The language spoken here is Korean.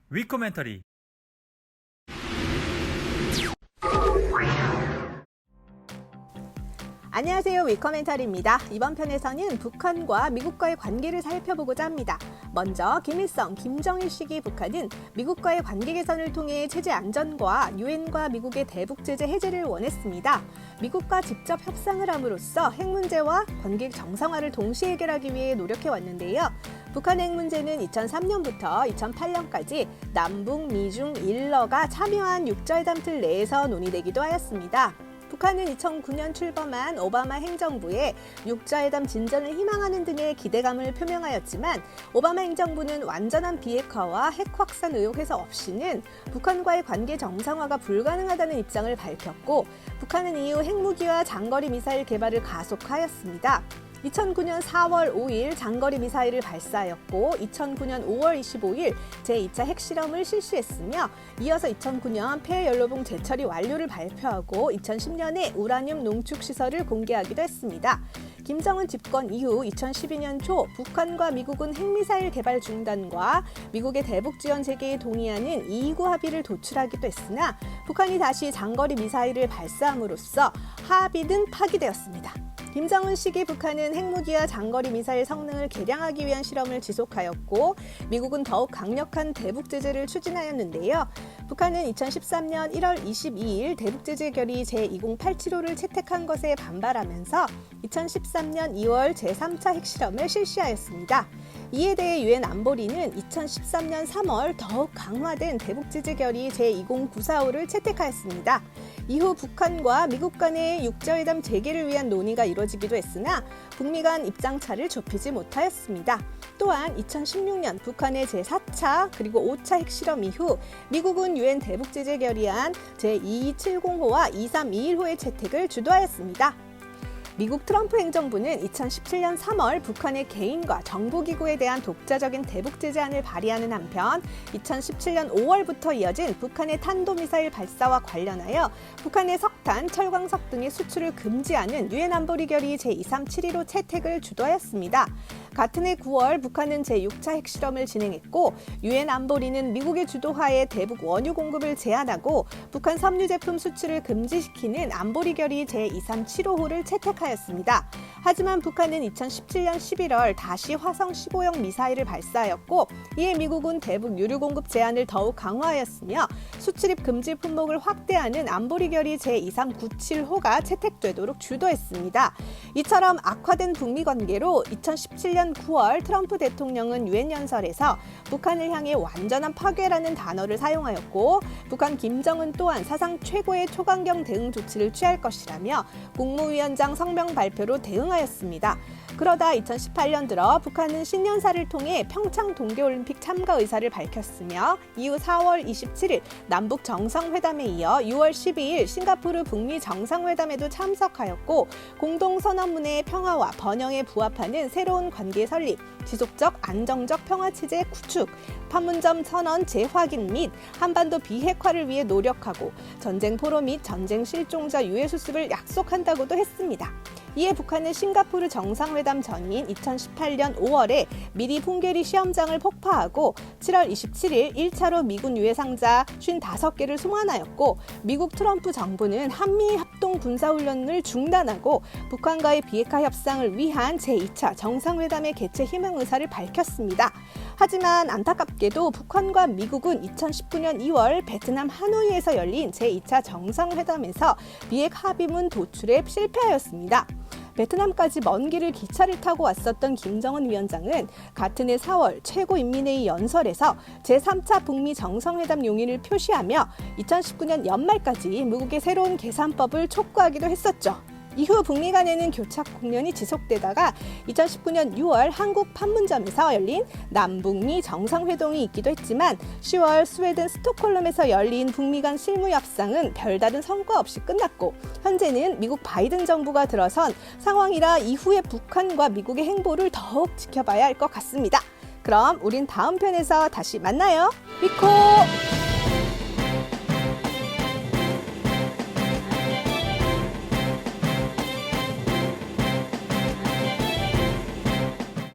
위코멘터리. 안녕하세요, 위커멘터리입니다. 이번 편에서는 북한과 미국과의 관계를 살펴보고자 합니다. 먼저 김일성, 김정일 시기 북한은 미국과의 관계 개선을 통해 체제 안전과 유엔과 미국의 대북 제재 해제를 원했습니다. 미국과 직접 협상을 함으로써 핵 문제와 관계 정상화를 동시에 해결하기 위해 노력해 왔는데요. 북한 핵 문제는 2003년부터 2008년까지 남북, 미중, 일러가 참여한 육자회담 틀 내에서 논의되기도 하였습니다. 북한은 2009년 출범한 오바마 행정부에 육자회담 진전을 희망하는 등의 기대감을 표명하였지만 오바마 행정부는 완전한 비핵화와 핵 확산 의혹 해소 없이는 북한과의 관계 정상화가 불가능하다는 입장을 밝혔고 북한은 이후 핵무기와 장거리 미사일 개발을 가속하였습니다. 2009년 4월 5일 장거리 미사일을 발사하였고 2009년 5월 25일 제2차 핵실험을 실시했으며 이어서 2009년 폐연료봉 재처리 완료를 발표하고 2010년에 우라늄 농축시설을 공개하기도 했습니다. 김정은 집권 이후 2012년 초 북한과 미국은 핵미사일 개발 중단과 미국의 대북 지원 재개에 동의하는 229 합의를 도출하기도 했으나 북한이 다시 장거리 미사일을 발사함으로써 합의는 파기되었습니다. 김정은 시기 북한은 핵무기와 장거리 미사일 성능을 개량하기 위한 실험을 지속하였고 미국은 더욱 강력한 대북 제재를 추진하였는데요. 북한은 2013년 1월 22일 대북 제재 결의 제2087호를 채택한 것에 반발하면서 2013년 2월 제3차 핵실험을 실시하였습니다. 이에 대해 유엔 안보리는 2013년 3월 더욱 강화된 대북 제재 결의 제20945를 채택하였습니다. 이후 북한과 미국 간의 육자회담 재개를 위한 논의가 이루어지기도 했으나 북미 간 입장차를 좁히지 못하였습니다. 또한 2016년 북한의 제4차 그리고 5차 핵실험 이후 미국은 유엔 대북 제재 결의안 제2270호와 2321호의 채택을 주도하였습니다. 미국 트럼프 행정부는 2017년 3월 북한의 개인과 정보기구에 대한 독자적인 대북 제재안을 발의하는 한편 2017년 5월부터 이어진 북한의 탄도미사일 발사와 관련하여 북한의 석탄, 철광석 등의 수출을 금지하는 유엔 안보리 결의 제2371호 채택을 주도하였습니다. 같은 해 9월 북한은 제6차 핵실험을 진행했고 유엔 안보리는 미국의 주도하에 대북 원유 공급을 제한하고 북한 섬유 제품 수출을 금지시키는 안보리 결의 제2375호를 채택하였습니다. 하지만 북한은 2017년 11월 다시 화성 15형 미사일을 발사하였고 이에 미국은 대북 유류 공급 제한을 더욱 강화하였으며 수출입 금지 품목을 확대하는 안보리 결의 제2397호가 채택되도록 주도했습니다. 이처럼 악화된 북미 관계로 2017년 9월 트럼프 대통령은 유엔 연설에서 북한을 향해 완전한 파괴라는 단어를 사용하였고 북한 김정은 또한 사상 최고의 초강경 대응 조치를 취할 것이라며 국무위원장 성명 발표로 대응하였습니다. 그러다 2018년 들어 북한은 신년사를 통해 평창 동계올림픽 참가 의사를 밝혔으며 이후 4월 27일 남북 정상회담에 이어 6월 12일 싱가포르 북미 정상회담에도 참석하였고 공동선언문의 평화와 번영에 부합하는 새로운 관계 설립, 지속적 안정적 평화체제 구축, 판문점 선언 재확인 및 한반도 비핵화를 위해 노력하고 전쟁 포로 및 전쟁 실종자 유해 수습을 약속한다고도 했습니다. 이에 북한은 싱가포르 정상회담 전인 2018년 5월에 미리 풍계리 시험장을 폭파하고 7월 27일 1차로 미군 유해 상자 55개를 송환하였고 미국 트럼프 정부는 한미 합동 군사훈련을 중단하고 북한과의 비핵화 협상을 위한 제2차 정상회담의 개최 희망 의사를 밝혔습니다. 하지만 안타깝게도 북한과 미국은 2019년 2월 베트남 하노이에서 열린 제2차 정상회담에서 비핵 합의문 도출에 실패하였습니다. 베트남까지 먼 길을 기차를 타고 왔었던 김정은 위원장은 같은 해 4월 최고인민회의 연설에서 제3차 북미 정상회담 용의를 표시하며 2019년 연말까지 미국의 새로운 계산법을 촉구하기도 했었죠. 이후 북미 간에는 교착 국면이 지속되다가 2019년 6월 한국 판문점에서 열린 남북미 정상회동이 있기도 했지만 10월 스웨덴 스톡홀름에서 열린 북미 간 실무 협상은 별다른 성과 없이 끝났고 현재는 미국 바이든 정부가 들어선 상황이라 이후의 북한과 미국의 행보를 더욱 지켜봐야 할 것 같습니다. 그럼 우린 다음 편에서 다시 만나요. 위코!